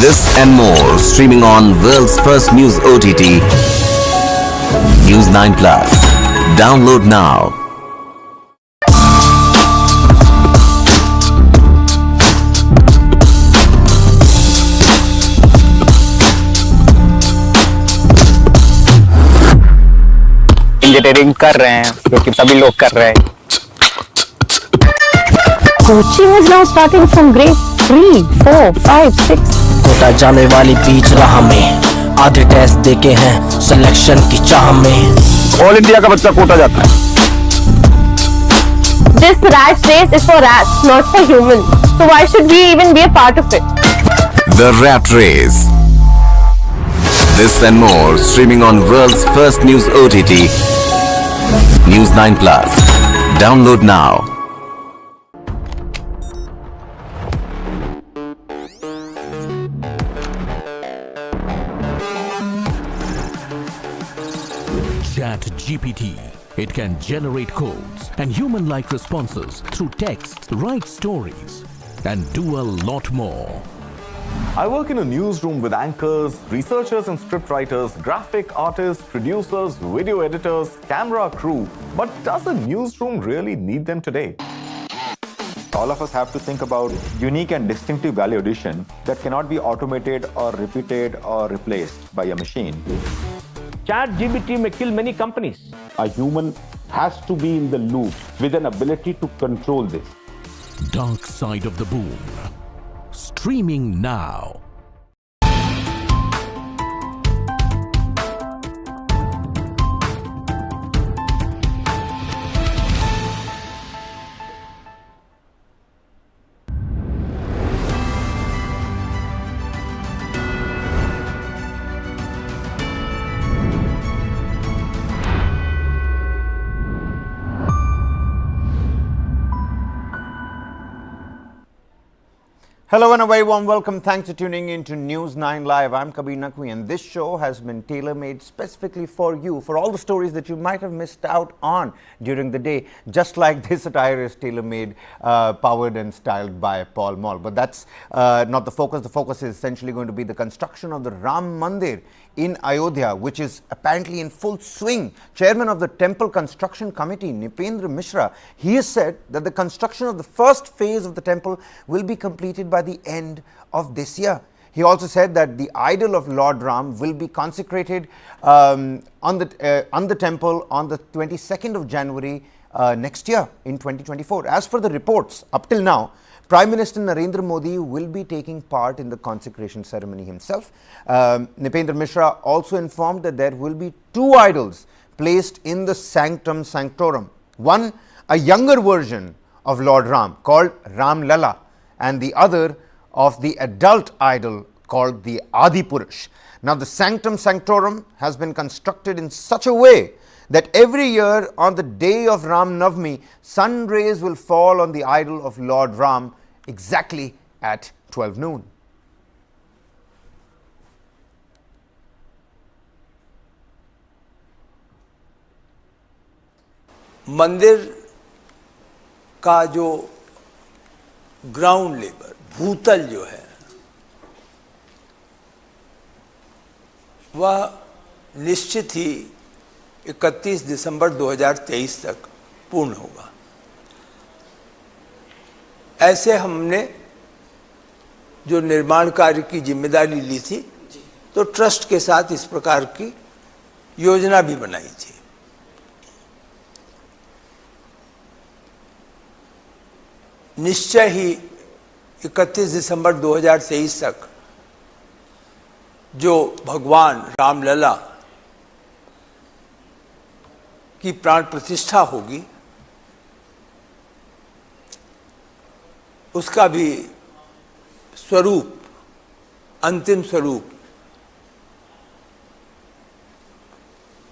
This and more streaming on world's first news OTT, News 9 Plus. Download now. Engineering कर रहे हैं क्योंकि सभी लोग कर रहे हैं. Coaching is now starting from grade 3, 4, 5, 6. Kota जाने वाली बीच राह में आधे टेस्ट देके हैं सिलेक्शन की चाह में. ऑल इंडिया का बच्चा कोटा जाता है. This rat race is for rats, not for humans. So why should we even be a part of it? The Rat Race. This and more streaming on world's first news OTT, News 9 Plus. Download now. Chat GPT. It can generate codes and human-like responses through text, write stories, and do a lot more. I work in a newsroom with anchors, researchers and scriptwriters, graphic artists, producers, video editors, camera crew. But does a newsroom really need them today? All of us have to think about unique and distinctive value addition that cannot be automated or repeated or replaced by a machine. ChatGPT may kill many companies. A human has to be in the loop with an ability to control this. Dark Side of the Boom. Streaming now. Hello and a very warm welcome. Thanks for tuning in to News 9 Live. I'm Kabir Naqvi and this show has been tailor-made specifically for you, for all the stories that you might have missed out on during the day, just like this attire is tailor-made, powered and styled by Paul Mall. But that's not the focus. The focus is essentially going to be the construction of the Ram Mandir in Ayodhya, which is apparently in full swing. Chairman of the Temple Construction Committee, Nipendra Mishra, he has said that the construction of the first phase of the temple will be completed by the end of this year. He also said that the idol of Lord Ram will be consecrated on the temple on the 22nd of January next year in 2024. As for the reports, up till now, Prime Minister Narendra Modi will be taking part in the consecration ceremony himself. Nipendra Mishra also informed that there will be two idols placed in the sanctum sanctorum. One, a younger version of Lord Ram called Ram Lala, and the other of the adult idol called the Adi Purush. Now, the sanctum sanctorum has been constructed in such a way that every year on the day of Ram Navami, sun rays will fall on the idol of Lord Ram exactly at 12 noon. मंदिर का जो ground level, भूतल जो है, वह निश्चित ही 31 दिसंबर 2023 तक पूर्ण होगा. ऐसे हमने जो निर्माण कार्य की जिम्मेदारी ली थी, तो ट्रस्ट के साथ इस प्रकार की योजना भी बनाई थी. निश्चय ही 31 दिसंबर 2023 तक जो भगवान रामलला की प्राण प्रतिष्ठा होगी, उसका भी स्वरूप, अंतिम स्वरूप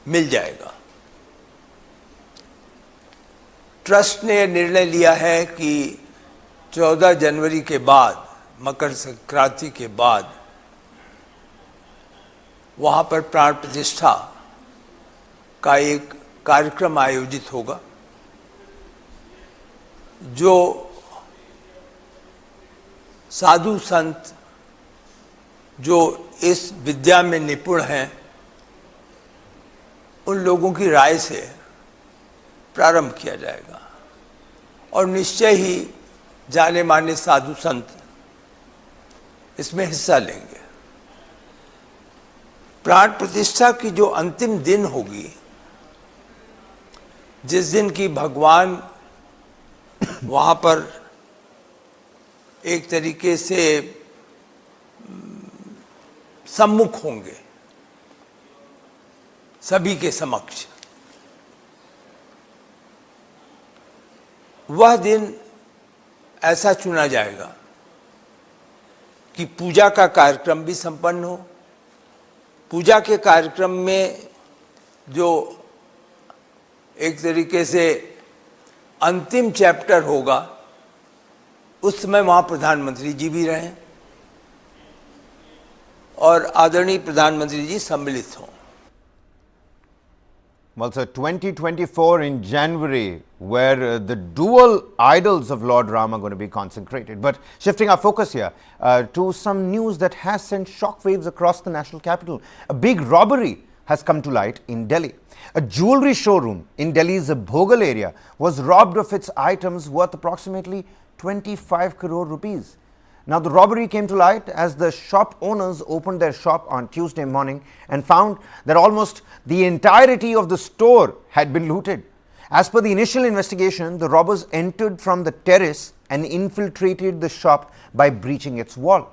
मिल जाएगा. ट्रस्ट ने निर्णय लिया है कि 14 जनवरी के बाद, मकर संक्रांति के बाद, वहाँ पर प्राण प्रतिष्ठा का एक कार्यक्रम आयोजित होगा, जो साधु संत जो इस विद्या में निपुण हैं उन लोगों की राय से प्रारंभ किया जाएगा और निश्चय ही जाने माने साधु संत इसमें हिस्सा लेंगे। प्राण प्रतिष्ठा की जो अंतिम दिन होगी, जिस दिन की भगवान वहां पर एक तरीके से सम्मुख होंगे सभी के समक्ष, वह दिन ऐसा चुना जाएगा कि पूजा का कार्यक्रम भी संपन्न हो। पूजा के कार्यक्रम में जो एक तरीके से अंतिम चैप्टर होगा, उस समय वहां प्रधानमंत्री जी भी रहें और आदरणीय प्रधानमंत्री जी सम्मिलित हों। Well, so 2024 in January, where the dual idols of Lord Ram are going to be consecrated. But shifting our focus here to some news that has sent shockwaves across the national capital. A big robbery has come to light in Delhi. A jewellery showroom in Delhi's Bhogal area was robbed of its items worth approximately 25 crore rupees. Now, the robbery came to light as the shop owners opened their shop on Tuesday morning and found that almost the entirety of the store had been looted. As per the initial investigation, the robbers entered from the terrace and infiltrated the shop by breaching its wall.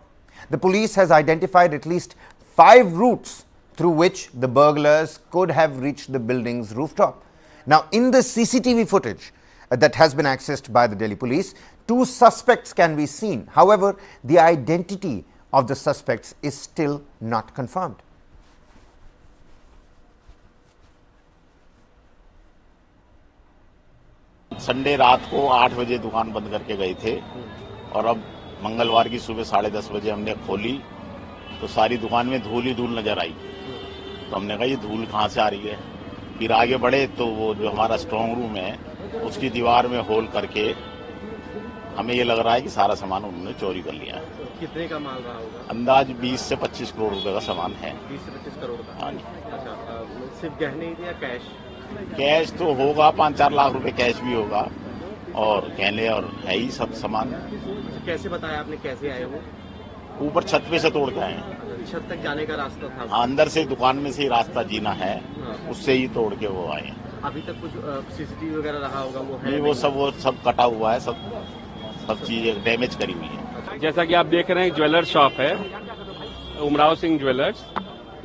The police has identified at least 5 routes through which the burglars could have reached the building's rooftop. Now, in the CCTV footage that has been accessed by the Delhi police, 2 suspects can be seen. However, the identity of the suspects is still not confirmed. Sunday रात को 8 बजे दुकान बंद करके गए थे और अब मंगलवार की सुबह 10:30 बजे हमने खोली तो सारी दुकान में धूल ही धूल नजर आई। तो हमने कहा ये धूल कहाँ से आ रही है। फिर आगे बढ़े तो वो जो हमारा स्ट्रांग रूम है उसकी दीवार में होल करके हमें ये लग रहा है कि सारा सामान उन्होंने चोरी कर लिया है। कितने का माल रहा होगा? अंदाज 20 से 25 करोड़ रुपए का सामान है। 20 से 25 करोड़ का। हाँ जी। अच्छा, सिर्फ गहने ही या कैश? कैश तो होगा, 5-4 लाख रुपए कैश भी होगा और गहने और है ही सब सामान। कैसे बताया आपने, कैसे आए वो? ऊपर छत पे से तोड़ के आए हैं। छत तक जाने का रास्ता था? हाँ, अंदर से दुकान में से ही रास्ता जीना है, उससे ही तोड़ के वो आए हैं। अभी तक कुछ सीसीटीवी वगैरह रहा होगा? वो है नहीं, वो सब कटा हुआ है, सब चीजें डैमेज करी हुई है। जैसा कि आप देख रहे हैं, ज्वेलर शॉप है, उमराव सिंह ज्वेलर्स।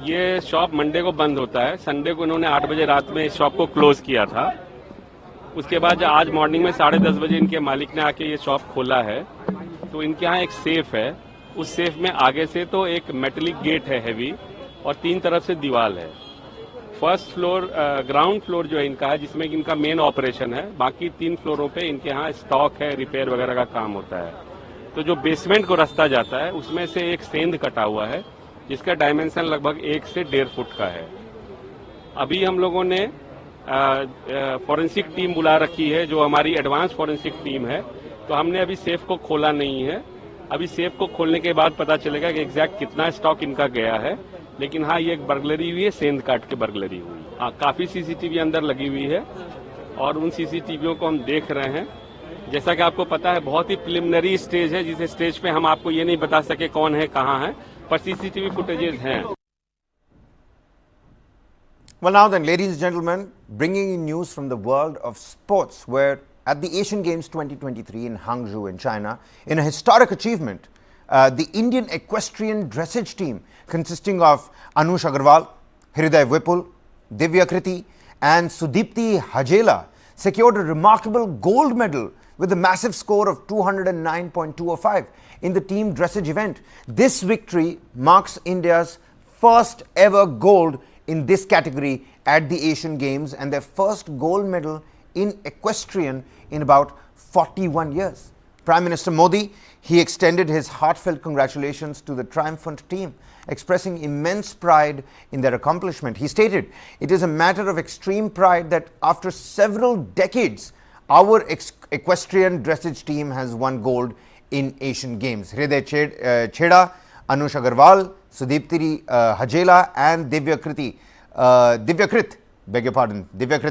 ये शॉप मंडे को बंद होता है। संडे को इन्होंने 8 बजे रात में इस शॉप को क्लोज किया था। उसके बाद आज मॉर्निंग में 10:30 बजे इनके मालिक ने आके ये शॉप खोला है। तो इनके यहाँ एक सेफ है, उस सेफ में आगे से तो एक मेटलिक गेट है हैवी और 3 तरफ से दीवार है। फर्स्ट फ्लोर ग्राउंड फ्लोर जो है इनका है, जिसमें इनका मेन ऑपरेशन है। बाकी 3 फ्लोरों पे इनके यहाँ स्टॉक है, रिपेयर वगैरह का काम होता है। तो जो बेसमेंट को रास्ता जाता है उसमें से एक सेंध कटा हुआ है, जिसका डायमेंशन लगभग 1 से 1.5 फुट का है। अभी हम लोगों ने फॉरेंसिक टीम बुला रखी है, जो हमारी एडवांस फॉरेंसिक टीम है। तो हमने अभी सेफ को खोला नहीं है। अभी सेफ को खोलने के बाद पता चलेगा कि एग्जैक्ट कितना स्टॉक इनका गया है। लेकिन हाँ, ये एक बर्गलरी हुई है, सेंध काट के बर्गलरी हुई। हाँ, काफी सीसीटीवी अंदर लगी हुई है और उन सीसीटीवियों को हम देख रहे हैं। जैसा कि आपको पता है, बहुत ही प्रिलिमिनरी स्टेज है, जिस स्टेज पे हम आपको ये नहीं बता सके कौन है, कहाँ है, पर सीसीटीवी फुटेजेस हैं। Well, now then, ladies and gentlemen, bringing in news from the world of sports, where at the Asian Games 2023 in Hangzhou in China, in a historic achievement, the Indian equestrian dressage team consisting of Anush Agarwal, Hriday Vipul, Divya Kriti and Sudipti Hajela secured a remarkable gold medal with a massive score of 209.205 in the team dressage event. This victory marks India's first ever gold in this category at the Asian Games and their first gold medal in equestrian in about 41 years. Prime Minister Modi, he extended his heartfelt congratulations to the triumphant team, expressing immense pride in their accomplishment. He stated, "It is a matter of extreme pride that after several decades, our equestrian dressage team has won gold in Asian Games." Hriday Chheda, Anush Agarwal, Sudipti Hajela and Divyakrit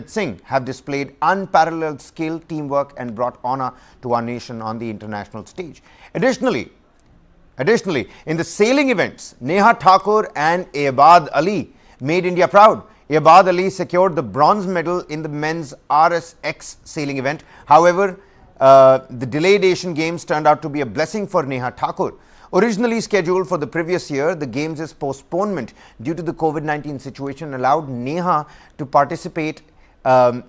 Singh have displayed unparalleled skill, teamwork and brought honor to our nation on the international stage. Additionally, in the sailing events, Neha Thakur and Eabad Ali made India proud. Eabad Ali secured the bronze medal in the men's RSX sailing event. However, the delayed Asian Games turned out to be a blessing for Neha Thakur. Originally scheduled for the previous year, the Games' postponement due to the COVID-19 situation allowed Neha to participate,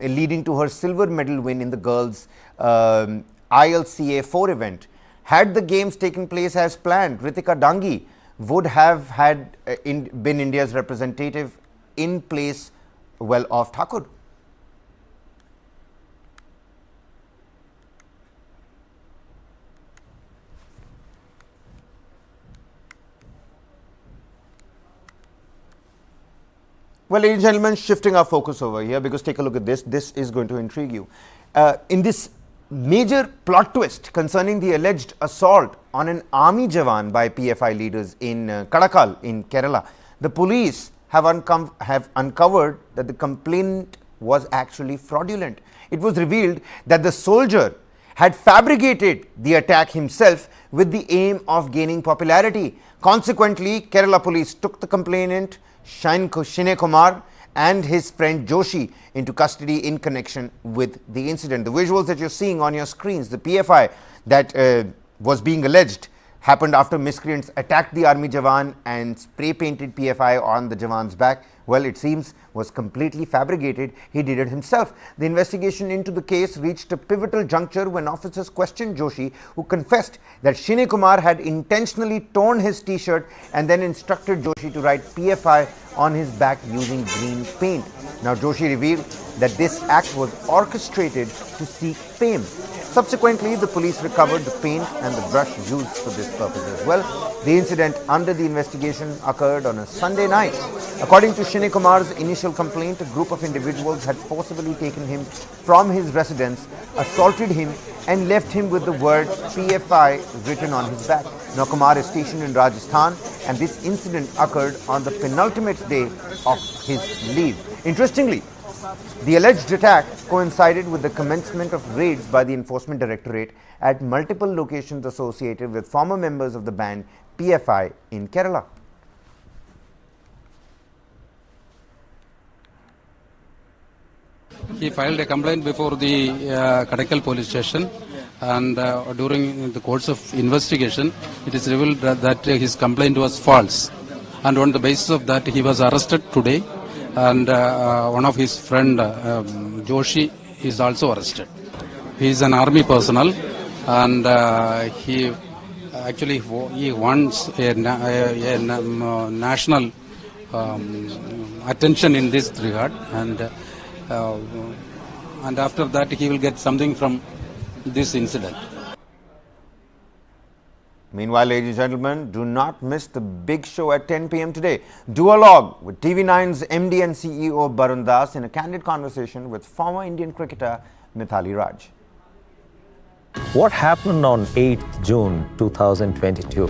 leading to her silver medal win in the girls' ILCA 4 event. Had the Games taken place as planned, Ritika Dangi would have been India's representative in place of Thakur. Well, ladies and gentlemen, shifting our focus over here, because take a look at this. This is going to intrigue you. In this major plot twist concerning the alleged assault on an army jawan by PFI leaders in Kadakal in Kerala, the police have uncovered that the complaint was actually fraudulent. It was revealed that the soldier had fabricated the attack himself with the aim of gaining popularity. Consequently, Kerala police took the complainant Shine Kumar and his friend Joshi into custody in connection with the incident. The visuals that you're seeing on your screens, the PFI that was being alleged happened after miscreants attacked the army jawan and spray painted PFI on the jawan's back. Well, it seems was completely fabricated. He did it himself. The investigation into the case reached a pivotal juncture when officers questioned Joshi, who confessed that Shine Kumar had intentionally torn his t-shirt and then instructed Joshi to write PFI on his back using green paint. Now, Joshi revealed that this act was orchestrated to seek fame. Subsequently, the police recovered the paint and the brush used for this purpose as well. The incident under the investigation occurred on a Sunday night. According to Shine Kumar's initial complaint, a group of individuals had forcibly taken him from his residence, assaulted him and left him with the word PFI written on his back. Now, Kumar is stationed in Rajasthan and this incident occurred on the penultimate day of his leave. Interestingly, the alleged attack coincided with the commencement of raids by the Enforcement Directorate at multiple locations associated with former members of the band PFI in Kerala. He filed a complaint before the Kadakal police station, and during the course of investigation, it is revealed that his complaint was false. And on the basis of that, he was arrested today. And one of his friend Joshi is also arrested. He is an army personnel, and he wants a national attention in this regard, and after that he will get something from this incident. Meanwhile, ladies and gentlemen, do not miss the big show at 10 p.m. today. Duologue with TV9's MD and CEO Barun Das in a candid conversation with former Indian cricketer Mithali Raj. What happened on 8th June 2022?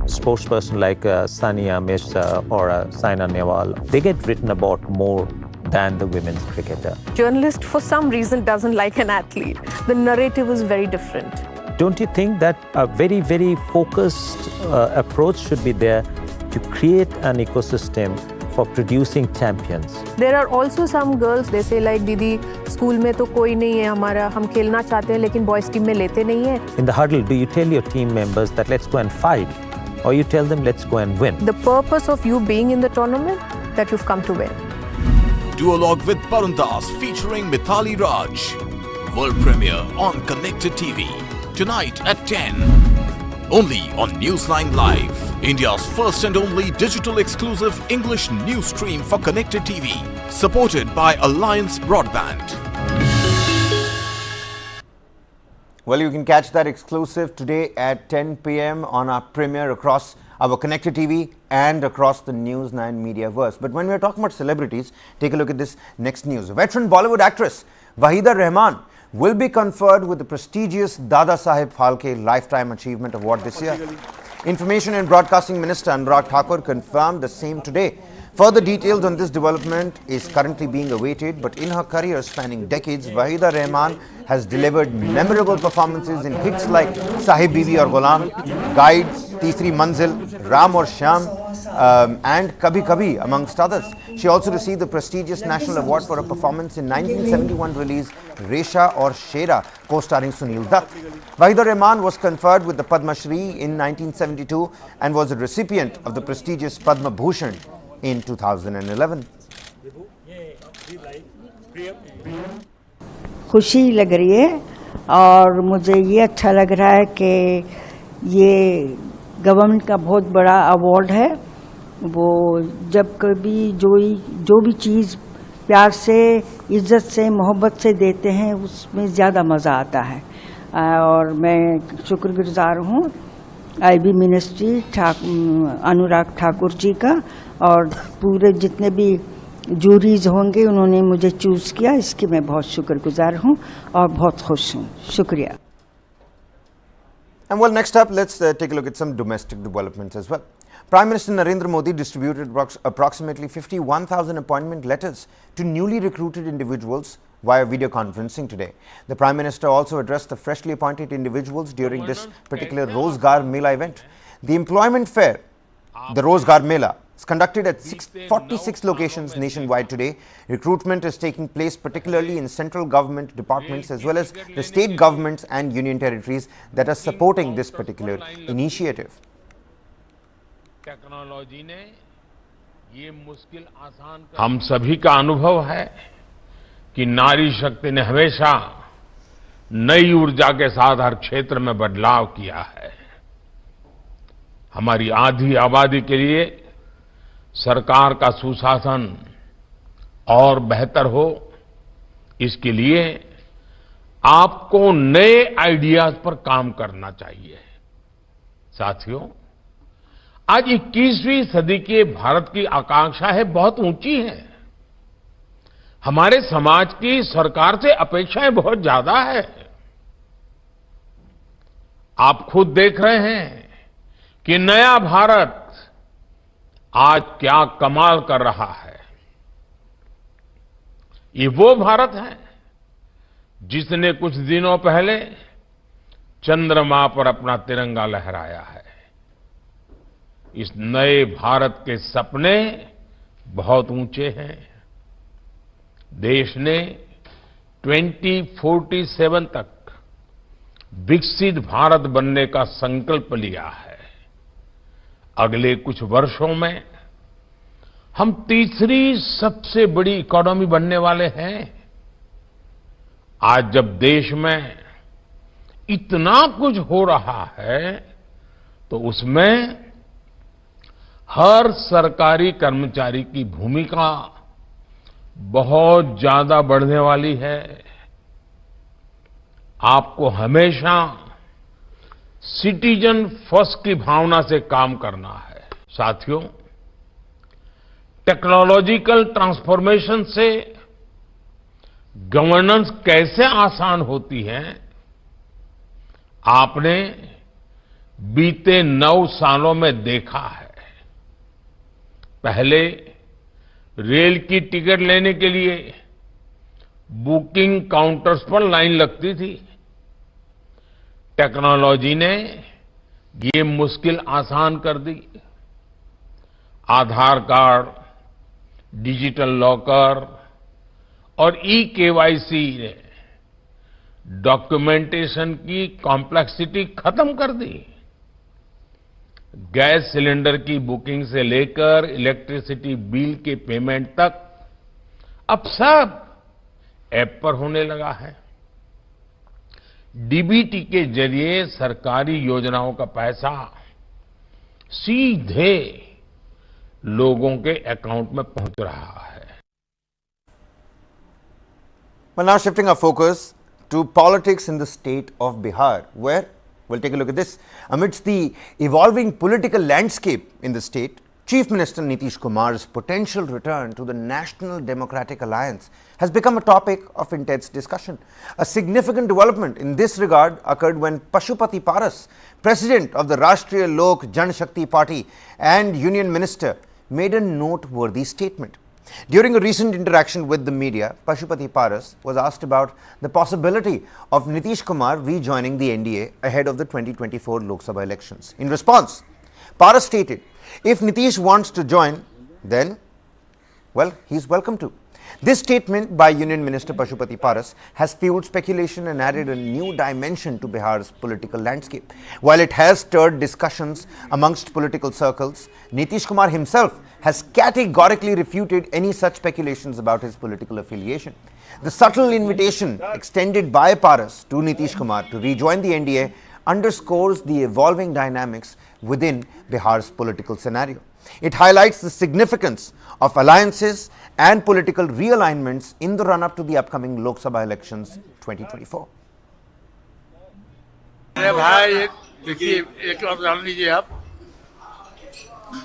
Sportsperson like Sania Mirza or Saina Nehwal, they get written about more than the women's cricketer. Journalist, for some reason, doesn't like an athlete. The narrative is very different. Don't you think that a very, very focused approach should be there to create an ecosystem for producing champions? There are also some girls, they say like, Didi, school mein to koi nahi hai hamara, hum khelna chahte hain, lekin boys team mein lete nahi hai. In the huddle, do you tell your team members that let's go and fight? Or you tell them let's go and win? The purpose of you being in the tournament, that you've come to win. Duologue with Barun Das featuring Mithali Raj. World premiere on Connected TV. Tonight at 10. Only on Newsline Live, India's first and only digital exclusive English news stream for Connected TV. Supported by Alliance Broadband. Well, you can catch that exclusive today at 10 p.m. on our premiere across our Connected TV and across the News 9 Mediaverse. But when we're talking about celebrities, take a look at this next news. Veteran Bollywood actress Wahida Rehman will be conferred with the prestigious Dada Saheb Phalke Lifetime Achievement Award this year. Information and Broadcasting Minister Anurag Thakur confirmed the same today. Further details on this development is currently being awaited, but in her career spanning decades, Wahida Rahman has delivered memorable performances in hits like Sahib Bibi aur Ghulam, Guides, Teesri Manzil, Ram aur Shyam, and Kabhi Kabhi, amongst others. She also received the prestigious National Award for a performance in 1971 release Resha aur Shera, co-starring Sunil Dutt. Wahida Rahman was conferred with the Padma Shri in 1972 and was a recipient of the prestigious Padma Bhushan in 2011. खुशी लग रही है और मुझे ये अच्छा लग रहा है कि ये गवर्नमेंट का बहुत बड़ा अवार्ड है। वो जब कभी जो भी चीज़ प्यार से, इज्जत से, मोहब्बत से देते हैं उसमें ज़्यादा मज़ा आता है। और मैं शुक्रगुजार हूँ आईबी मिनिस्ट्री अनुराग ठाकुर जी का और पूरे जितने भी जूरीज होंगे उन्होंने मुझे चूज़ किया, इसकी मैं बहुत शुक्रगुजार हूँ और बहुत खुश हूँ। शुक्रिया। And well, next up, let's take a look at some domestic developments as well. Prime Minister Narendra Modi distributed approximately 51,000 appointment letters to newly recruited individuals via video conferencing today. The Prime Minister also addressed the freshly appointed individuals during this particular Rozgar Mela event. The employment fair, the Rozgar Mela, is conducted at 46 locations nationwide today. Recruitment is taking place particularly in central government departments as well as the state governments and union territories that are supporting this particular initiative. Technology ने ये मुश्किल आसान कर हम सभी का अनुभव है कि नारी शक्ति ने हमेशा नई ऊर्जा के साथ हर क्षेत्र में बदलाव किया है। हमारी आधी आबादी के लिए सरकार का सुशासन और बेहतर हो, इसके लिए आपको नए आइडियाज पर काम करना चाहिए। साथियों, आज 21वीं सदी के भारत की आकांक्षा है बहुत ऊंची है। हमारे समाज की सरकार से अपेक्षाएं बहुत ज्यादा है। आप खुद देख रहे हैं कि नया भारत आज क्या कमाल कर रहा है। ये वो भारत है जिसने कुछ दिनों पहले चंद्रमा पर अपना तिरंगा लहराया है। इस नए भारत के सपने बहुत ऊंचे हैं। देश ने 2047 तक विकसित भारत बनने का संकल्प लिया है। अगले कुछ वर्षों में हम तीसरी सबसे बड़ी इकोनॉमी बनने वाले हैं। आज जब देश में इतना कुछ हो रहा है तो उसमें हर सरकारी कर्मचारी की भूमिका बहुत ज्यादा बढ़ने वाली है। आपको हमेशा सिटीजन फर्स्ट की भावना से काम करना है। साथियों, टेक्नोलॉजिकल ट्रांसफॉर्मेशन से गवर्नेंस कैसे आसान होती है, आपने बीते 9 सालों में देखा है। पहले रेल की टिकट लेने के लिए बुकिंग काउंटर्स पर लाइन लगती थी। टेक्नोलॉजी ने ये मुश्किल आसान कर दी। आधार कार्ड, डिजिटल लॉकर और ई-केवाईसी ने डॉक्यूमेंटेशन की कॉम्प्लेक्सिटी खत्म कर दी। गैस सिलेंडर की बुकिंग से लेकर इलेक्ट्रिसिटी बिल के पेमेंट तक अब सब ऐप पर होने लगा है। डीबीटी के जरिए सरकारी योजनाओं का पैसा सीधे लोगों के अकाउंट में पहुंच रहा है। Well, now shifting our focus to politics in the state of Bihar, where we'll take a look at this. Amidst the evolving political landscape in the state, Chief Minister Nitish Kumar's potential return to the National Democratic Alliance has become a topic of intense discussion. A significant development in this regard occurred when Pashupati Paras, President of the Rashtriya Lok Janshakti Party and Union Minister, made a noteworthy statement. During a recent interaction with the media, Pashupati Paras was asked about the possibility of Nitish Kumar rejoining the NDA ahead of the 2024 Lok Sabha elections. In response, Paras stated, if Nitish wants to join, then, well, he's welcome to. This statement by Union Minister Pashupati Paras has fueled speculation and added a new dimension to Bihar's political landscape. While it has stirred discussions amongst political circles, Nitish Kumar himself has categorically refuted any such speculations about his political affiliation. The subtle invitation extended by Paras to Nitish Kumar to rejoin the NDA underscores the evolving dynamics within Bihar's political scenario. It highlights the significance of alliances and political realignments in the run-up to the upcoming Lok Sabha elections 2024. अरे भाई देखिए एक बात जान लीजिए आप,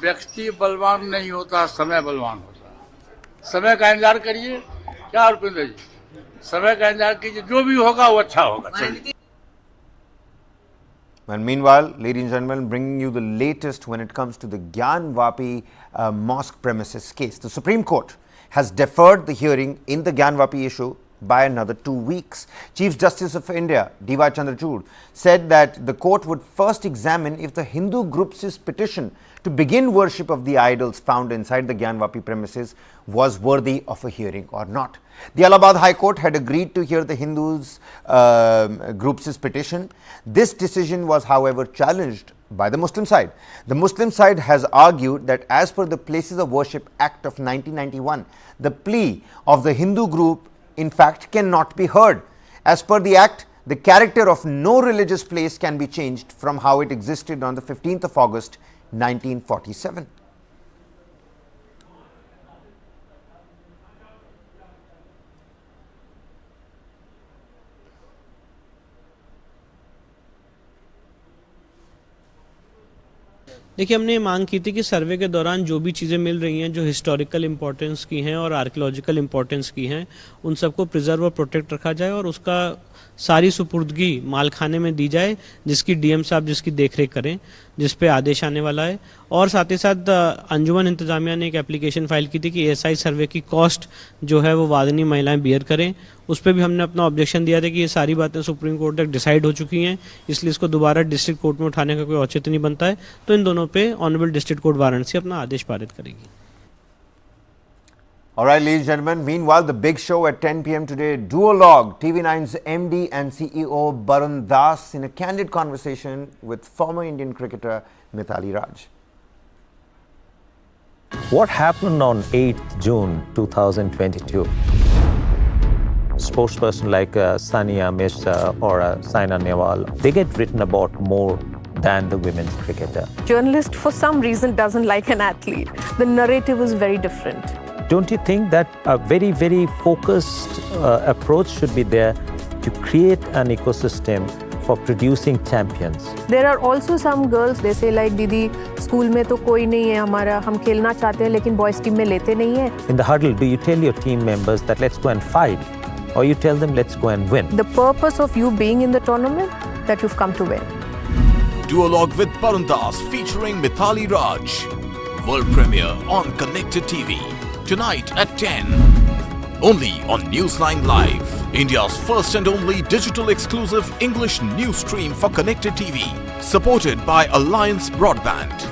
व्यक्ति बलवान नहीं होता, समय बलवान होता है। समय का इंतजार करिए, क्या रुपेंद्र जी, समय का इंतजार कीजिए, जो भी होगा वो अच्छा होगा। चलिए। And meanwhile, ladies and gentlemen, bringing you the latest when it comes to the Gyanvapi mosque premises case. The Supreme Court has deferred the hearing in the Gyanvapi issue by another 2 weeks. Chief Justice of India, D.Y. Chandrachud, said that the court would first examine if the Hindu group's petition to begin worship of the idols found inside the Gyanvapi premises was worthy of a hearing or not. The Allahabad High Court had agreed to hear the Hindus group's petition. This decision was, however, challenged by the Muslim side. The Muslim side has argued that as per the Places of Worship Act of 1991, the plea of the Hindu group in fact cannot be heard. As per the Act, the character of no religious place can be changed from how it existed on the 15th of August 1947. देखिए, हमने ये मांग की थी कि सर्वे के दौरान जो भी चीज़ें मिल रही हैं जो हिस्टोरिकल इम्पोर्टेंस की हैं और आर्कियोलॉजिकल इम्पोर्टेंस की हैं, उन सबको प्रिजर्व और प्रोटेक्ट रखा जाए और उसका सारी सुपुर्दगी मालखाने में दी जाए, जिसकी डीएम साहब जिसकी देखरेख करें, जिस पे आदेश आने वाला है। और साथ ही साथ अंजुमन इंतजामिया ने एक एप्लीकेशन फाइल की थी कि एसआई सर्वे की कॉस्ट जो है वो वादनी महिलाएं बियर करें। उस पर भी हमने अपना ऑब्जेक्शन दिया था कि ये सारी बातें सुप्रीम कोर्ट तक डिसाइड हो चुकी हैं, इसलिए इसको दोबारा डिस्ट्रिक्ट कोर्ट में उठाने का कोई औचित्य नहीं बनता है। तो इन दोनों पे ऑनरेबल डिस्ट्रिक्ट कोर्ट वाराणसी अपना आदेश पारित करेगी। All right, ladies and gentlemen, meanwhile, the big show at 10 p.m. today, Duologue, TV9's MD and CEO Barun Das in a candid conversation with former Indian cricketer Mithali Raj. What happened on 8th June 2022? Sportsperson like Sania Mirza or Saina Nehwal, they get written about more than the women's cricketer. Journalist for some reason doesn't like an athlete. The narrative is very different. Don't you think that a very, very focused approach should be there to create an ecosystem for producing champions? There are also some girls, they say like, Didi, school में तो कोई नहीं है हमारा, हम खेलना चाहते हैं लेकिन boys team में लेते नहीं है. In the huddle, do you tell your team members that let's go and fight, or you tell them let's go and win? The purpose of you being in the tournament, that you've come to win. Duologue with Barun Das featuring Mithali Raj. World premiere on Connected TV. Tonight at 10. Only on Newsline Live. India's first and only digital exclusive English news stream for Connected TV. Supported by Alliance Broadband.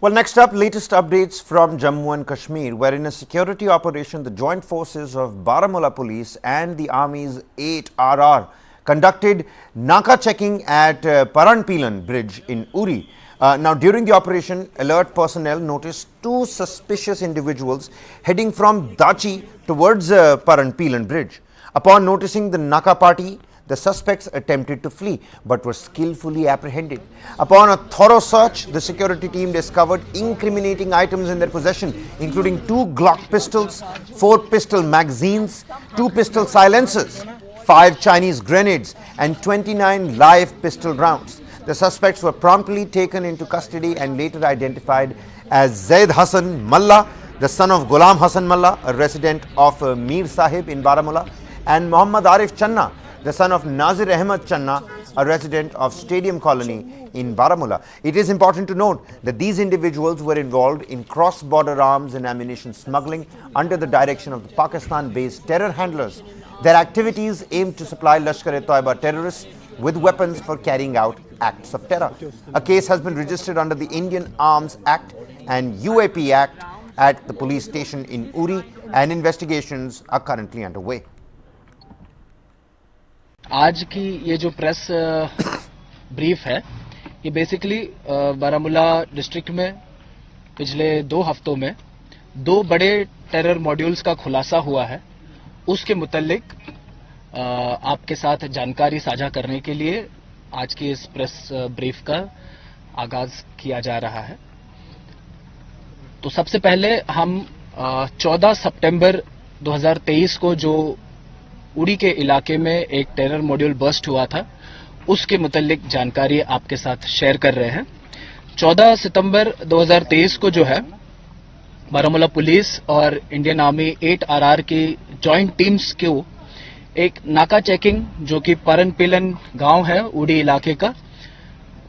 Well, next up, latest updates from Jammu and Kashmir, where in a security operation, the joint forces of Baramulla police and the Army's 8RR conducted Naka checking at Paranpilan bridge in Uri. Now, during the operation, alert personnel noticed two suspicious individuals heading from Dachi towards Paranpilan bridge. Upon noticing the Naka party, the suspects attempted to flee but were skillfully apprehended. Upon a thorough search, the security team discovered incriminating items in their possession, including 2 Glock pistols, 4 pistol magazines, 2 pistol silencers, 5 Chinese grenades and 29 live pistol rounds. The suspects were promptly taken into custody and later identified as Zaid Hassan Malla, the son of Ghulam Hassan Malla, a resident of Mir Sahib in Baramulla, and Muhammad Arif Channa, the son of Nazir Ahmed Channa, a resident of Stadium Colony in Baramulla. It is important to note that these individuals were involved in cross-border arms and ammunition smuggling under the direction of the Pakistan-based terror handlers. Their activities aimed to supply Lashkar-e-Toiba terrorists with weapons for carrying out acts of terror. A case has been registered under the Indian Arms Act and UAP Act at the police station in Uri, and investigations are currently underway. आज की ये जो press brief है ये basically Baramulla district में पिछले 2 हफ्तों में 2 बड़े टेरर मॉड्यूल्स का खुलासा हुआ है, उसके मुतल्लिक आपके साथ जानकारी साझा करने के लिए आज की इस प्रेस ब्रीफ का आगाज किया जा रहा है। तो सबसे पहले हम 14 सितंबर 2023 को जो उड़ी के इलाके में एक टेरर मॉड्यूल बस्ट हुआ था उसके मुतल्लिक जानकारी आपके साथ शेयर कर रहे हैं। 14 सितंबर 2023 को जो है बारामूला पुलिस और इंडियन आर्मी 8RR की जॉइंट टीम्स को एक नाका चेकिंग जो कि परनपिलन गांव है उड़ी इलाके का,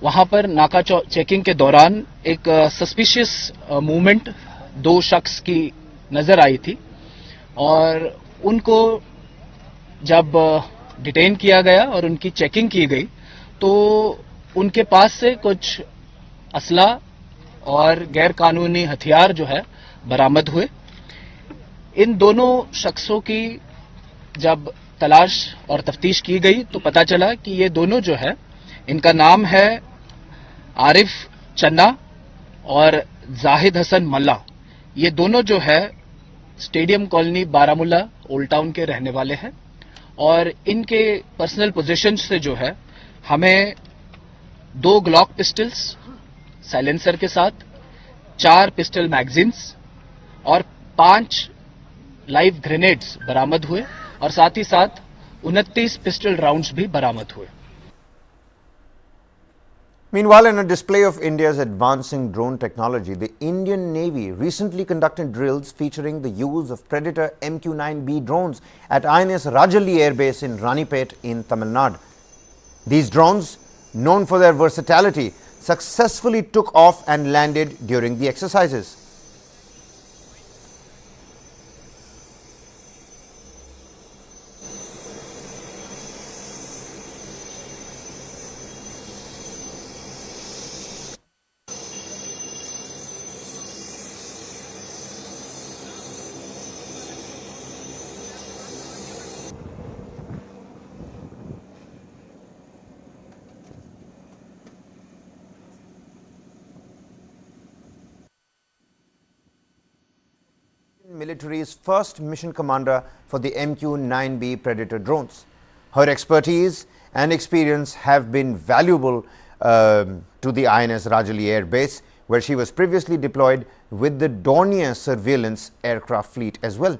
वहां पर नाका चेकिंग के दौरान एक सस्पिशियस मूवमेंट 2 शख्स की नजर आई थी और उनको जब डिटेन किया गया और उनकी चेकिंग की गई तो उनके पास से कुछ असला और गैर कानूनी हथियार जो है बरामद हुए। इन दोनों शख्सों की जब तलाश और तफ्तीश की गई तो पता चला कि ये दोनों जो है इनका नाम है आरिफ चन्ना और जाहिद हसन मल्ला। ये दोनों जो है stadium colony Baramulla old town के रहने वाले हैं और इनके पर्सनल पोजीशन से जो है हमें 2 ग्लॉक पिस्टल्स साइलेंसर के साथ 4 पिस्टल मैगजीन्स और 5 लाइव ग्रेनेड्स बरामद हुए और साथ ही साथ 29 पिस्टल राउंड्स भी बरामद हुए। Meanwhile, in a display of India's advancing drone technology, the Indian Navy recently conducted drills featuring the use of Predator MQ-9B drones at INS Rajalli Air Base in Ranipet in Tamil Nadu. These drones, known for their versatility, successfully took off and landed during the exercises. Military's first mission commander for the MQ-9B Predator drones. Her expertise and experience have been valuable to the INS Rajalli Air Base, where she was previously deployed with the Dornier surveillance aircraft fleet as well.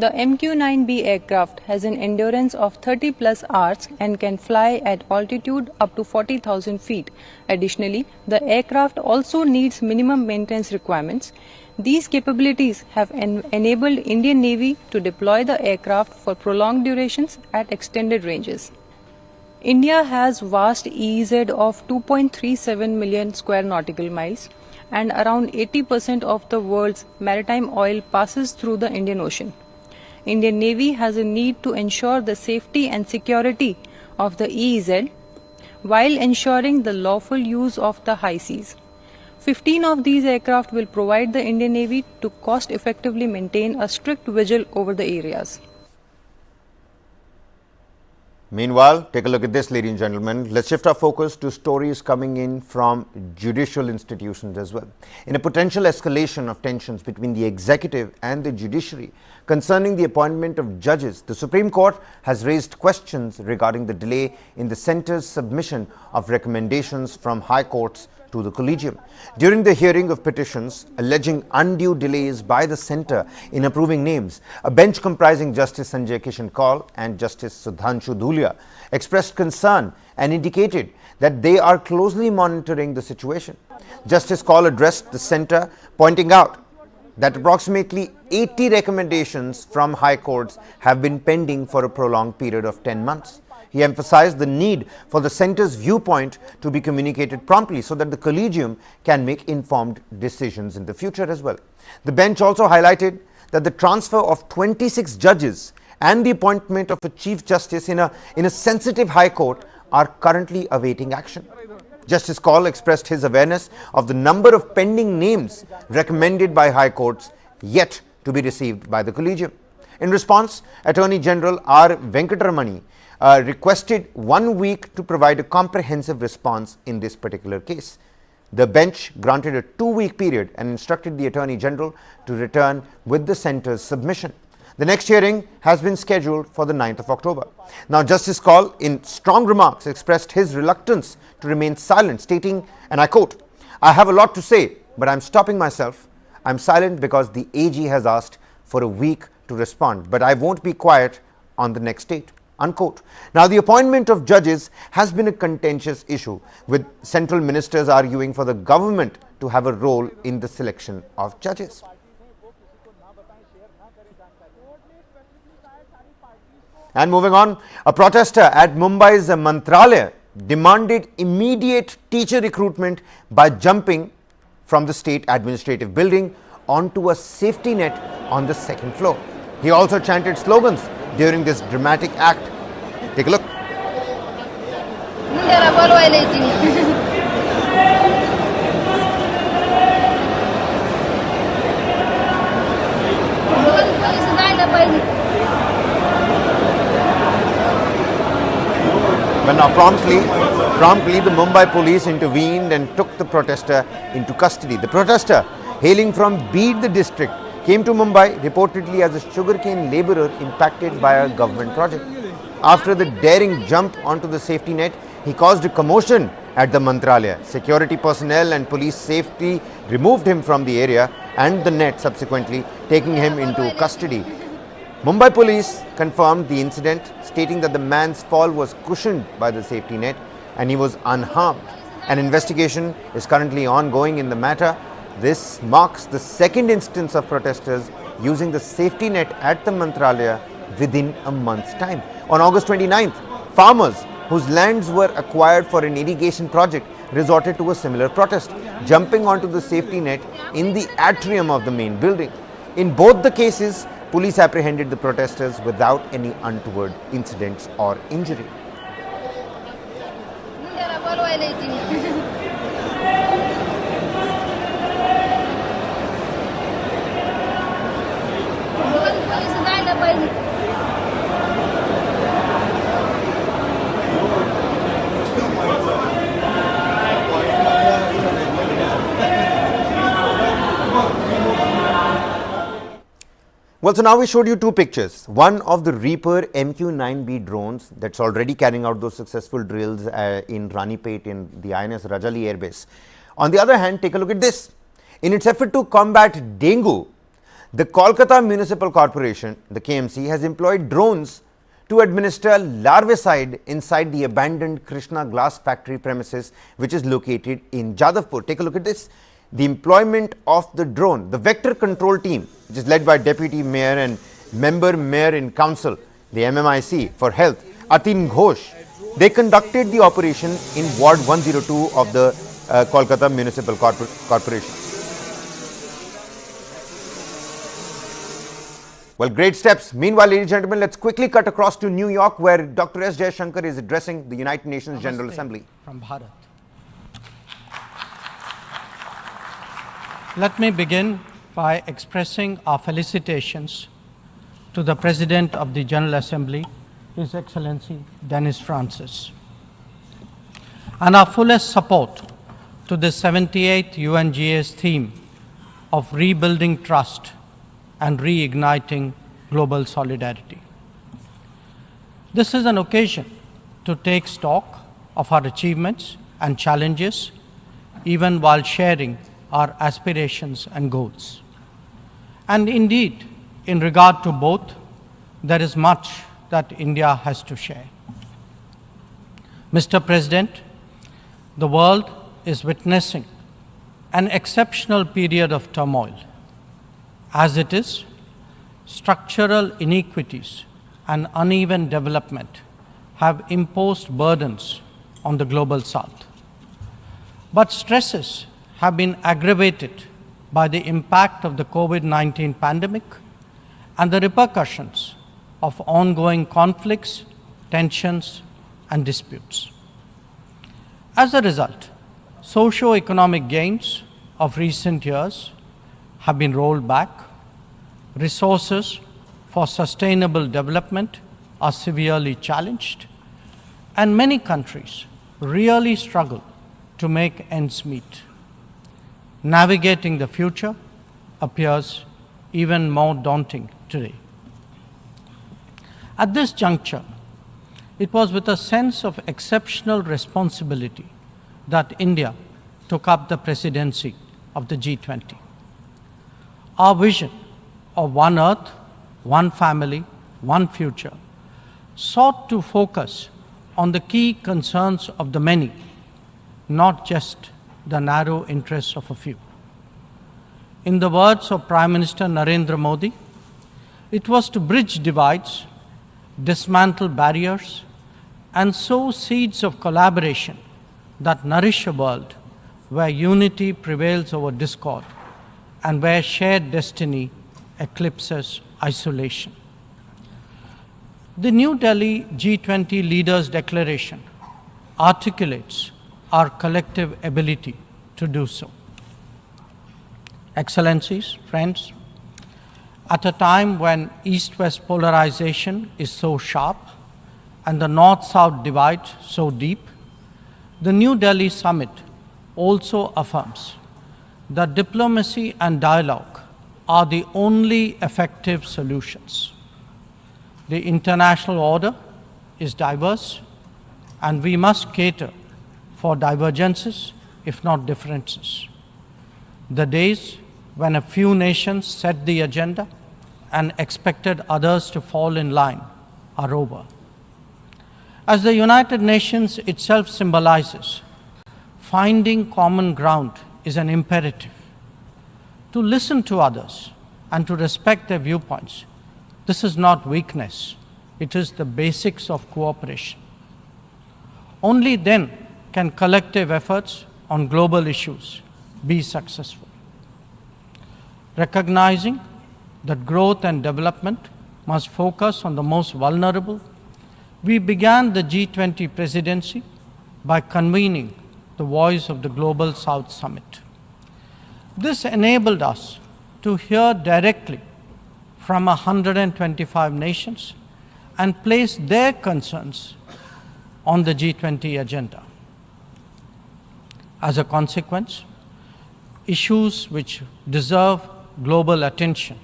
The MQ-9B aircraft has an endurance of 30 plus hours and can fly at altitude up to 40,000 feet. Additionally, the aircraft also needs minimum maintenance requirements. These capabilities have enabled Indian Navy to deploy the aircraft for prolonged durations at extended ranges. India has vast EEZ of 2.37 million square nautical miles, and around 80% of the world's maritime oil passes through the Indian Ocean. Indian Navy has a need to ensure the safety and security of the EEZ while ensuring the lawful use of the high seas. 15 of these aircraft will provide the Indian Navy to cost effectively maintain a strict vigil over the areas. Meanwhile, take a look at this, ladies and gentlemen. Let's shift our focus to stories coming in from judicial institutions as well. In a potential escalation of tensions between the executive and the judiciary concerning the appointment of judges, the Supreme Court has raised questions regarding the delay in the centre's submission of recommendations from high courts to the collegium. During the hearing of petitions alleging undue delays by the centre in approving names, a bench comprising Justice Sanjay Kishan Kaul and Justice Sudhanshu Dhulia expressed concern and indicated that they are closely monitoring the situation. Justice Kaul addressed the centre, pointing out that approximately 80 recommendations from high courts have been pending for a prolonged period of 10 months. He emphasized the need for the centre's viewpoint to be communicated promptly so that the collegium can make informed decisions in the future as well. The bench also highlighted that the transfer of 26 judges and the appointment of a Chief Justice in a sensitive High Court are currently awaiting action. Justice Kaul expressed his awareness of the number of pending names recommended by High Courts yet to be received by the collegium. In response, Attorney General R. Venkataramani requested 1 week to provide a comprehensive response in this particular case. The bench granted a 2-week period and instructed the Attorney General to return with the centre's submission. The next hearing has been scheduled for the 9th of October. Now, Justice Kaul, in strong remarks, expressed his reluctance to remain silent, stating, and I quote, "I have a lot to say, but I'm stopping myself. I'm silent because the AG has asked for a week to respond, but I won't be quiet on the next date." Unquote. Now, the appointment of judges has been a contentious issue, with central ministers arguing for the government to have a role in the selection of judges. And moving on, a protester at Mumbai's Mantralaya demanded immediate teacher recruitment by jumping from the state administrative building onto a safety net on the 2nd floor. He also chanted slogans during this dramatic act. Take a look. Well, now promptly the Mumbai police intervened and took the protester into custody. The protester, hailing from Beed, the district, came to Mumbai reportedly as a sugarcane labourer impacted by a government project. After the daring jump onto the safety net, he caused a commotion at the Mantralaya. Security personnel and police safety removed him from the area and the net, subsequently taking him into custody. Mumbai police confirmed the incident, stating that the man's fall was cushioned by the safety net and he was unharmed. An investigation is currently ongoing in the matter. This marks the 2nd instance of protesters using the safety net at the Mantralaya within a month's time. On August 29th, farmers whose lands were acquired for an irrigation project resorted to a similar protest, jumping onto the safety net in the atrium of the main building. In both the cases, police apprehended the protesters without any untoward incidents or injury. Well, so now we showed you 2 pictures. One of the Reaper MQ-9B drones that's already carrying out those successful drills in Ranipet in the INS Rajali Air Base. On the other hand, take a look at this. In its effort to combat dengue, the Kolkata Municipal Corporation, the KMC, has employed drones to administer larvicide inside the abandoned Krishna glass factory premises, which is located in Jadavpur. Take a look at this. The employment of the drone, the vector control team, which is led by Deputy Mayor and Member Mayor in Council, the MMIC for Health, Atin Ghosh, they conducted the operation in Ward 102 of the Kolkata Municipal Corporation. Well, great steps. Meanwhile, ladies and gentlemen, let's quickly cut across to New York, where Dr. S. Jaishankar is addressing the United Nations General Assembly. From Bharat. Let me begin by expressing our felicitations to the President of the General Assembly, His Excellency Dennis Francis, and our fullest support to the 78th UNGA's theme of rebuilding trust and reigniting global solidarity. This is an occasion to take stock of our achievements and challenges even while sharing our aspirations and goals. And indeed, in regard to both, there is much that India has to share. Mr. President, the world is witnessing an exceptional period of turmoil. As it is, structural inequities and uneven development have imposed burdens on the global south. But stresses have been aggravated by the impact of the COVID-19 pandemic and the repercussions of ongoing conflicts, tensions, and disputes. As a result, socio-economic gains of recent years have been rolled back, resources for sustainable development are severely challenged, and many countries really struggle to make ends meet. Navigating the future appears even more daunting today. At this juncture, it was with a sense of exceptional responsibility that India took up the presidency of the G20. Our vision of one Earth, one family, one future sought to focus on the key concerns of the many, not just the narrow interests of a few. In the words of Prime Minister Narendra Modi, it was to bridge divides, dismantle barriers, and sow seeds of collaboration that nourish a world where unity prevails over discord and where shared destiny eclipses isolation. The New Delhi G20 Leaders' Declaration articulates our collective ability to do so. Excellencies, friends, at a time when East-West polarization is so sharp and the North-South divide so deep, the New Delhi Summit also affirms that diplomacy and dialogue are the only effective solutions. The international order is diverse, and we must cater for divergences, if not differences. The days when a few nations set the agenda and expected others to fall in line are over. As the United Nations itself symbolizes, finding common ground is an imperative. To listen to others and to respect their viewpoints, this is not weakness, it is the basics of cooperation. Only then can collective efforts on global issues be successful. Recognizing that growth and development must focus on the most vulnerable, we began the G20 presidency by convening the Voice of the Global South Summit. This enabled us to hear directly from 125 nations and place their concerns on the G20 agenda. As a consequence, issues which deserve global attention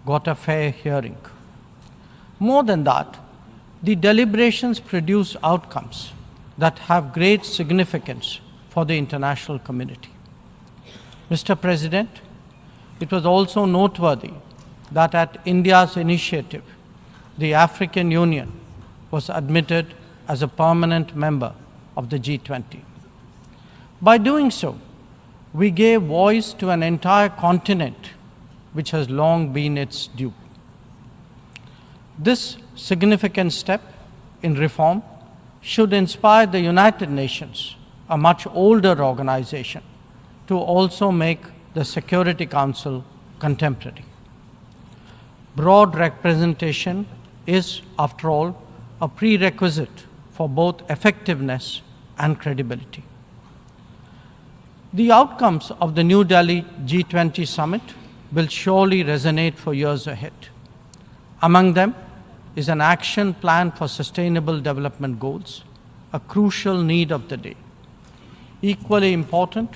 got a fair hearing. More than that, the deliberations produce outcomes that have great significance for the international community. Mr. President, it was also noteworthy that at India's initiative, the African Union was admitted as a permanent member of the G20. By doing so, we gave voice to an entire continent which has long been its due. This significant step in reform should inspire the United Nations, a much older organization, to also make the Security Council contemporary. Broad representation is, after all, a prerequisite for both effectiveness and credibility. The outcomes of the New Delhi G20 summit will surely resonate for years ahead. Among them is an action plan for sustainable development goals, a crucial need of the day. Equally important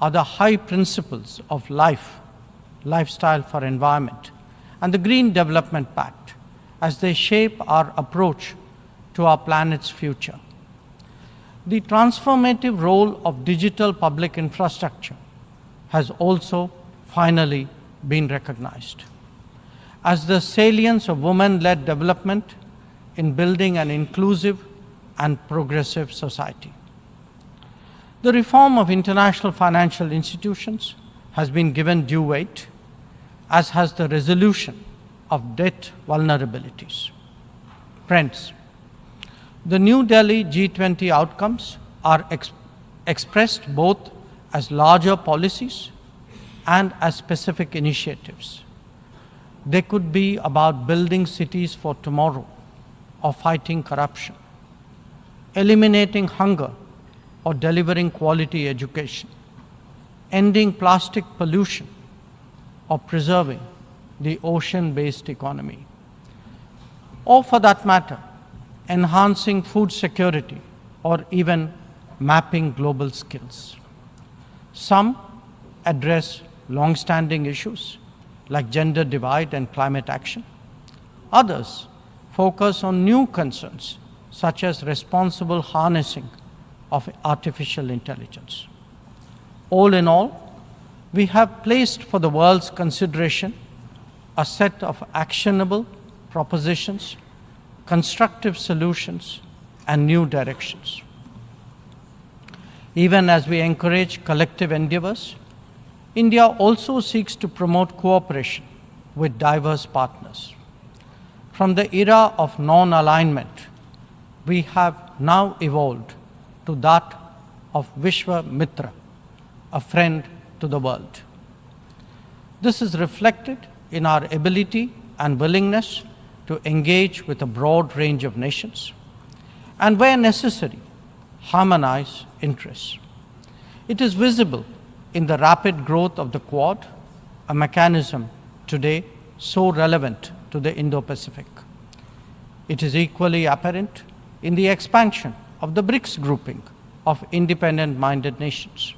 are the high principles of lifestyle for environment, and the Green Development Pact as they shape our approach to our planet's future. The transformative role of digital public infrastructure has also finally been recognized as the salience of women-led development in building an inclusive and progressive society. The reform of international financial institutions has been given due weight, as has the resolution of debt vulnerabilities. Friends, the New Delhi G20 outcomes are expressed both as larger policies and as specific initiatives. They could be about building cities for tomorrow, or fighting corruption, eliminating hunger, or delivering quality education, ending plastic pollution, or preserving the ocean-based economy, or for that matter, enhancing food security, or even mapping global skills. Some address long-standing issues like gender divide and climate action. Others focus on new concerns such as responsible harnessing of artificial intelligence. All in all, we have placed for the world's consideration a set of actionable propositions, constructive solutions, and new directions. Even as we encourage collective endeavors, India also seeks to promote cooperation with diverse partners. From the era of non-alignment, we have now evolved to that of Vishwa Mitra, a friend to the world. This is reflected in our ability and willingness to engage with a broad range of nations, and where necessary, harmonize interests. It is visible in the rapid growth of the Quad, a mechanism today so relevant to the Indo-Pacific. It is equally apparent in the expansion of the BRICS grouping of independent-minded nations,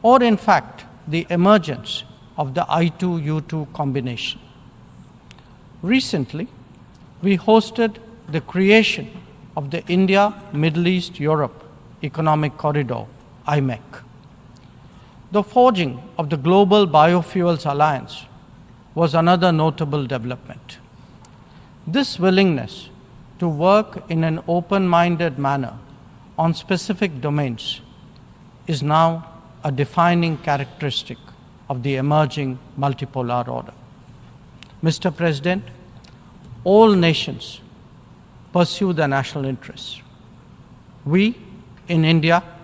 or in fact, the emergence of the I2U2 combination. Recently, we hosted the creation of the India-Middle East-Europe Economic Corridor, IMEC. The forging of the Global Biofuels Alliance was another notable development. This willingness to work in an open-minded manner on specific domains is now a defining characteristic of the emerging multipolar order. Mr. President, all nations pursue their national interests. We in India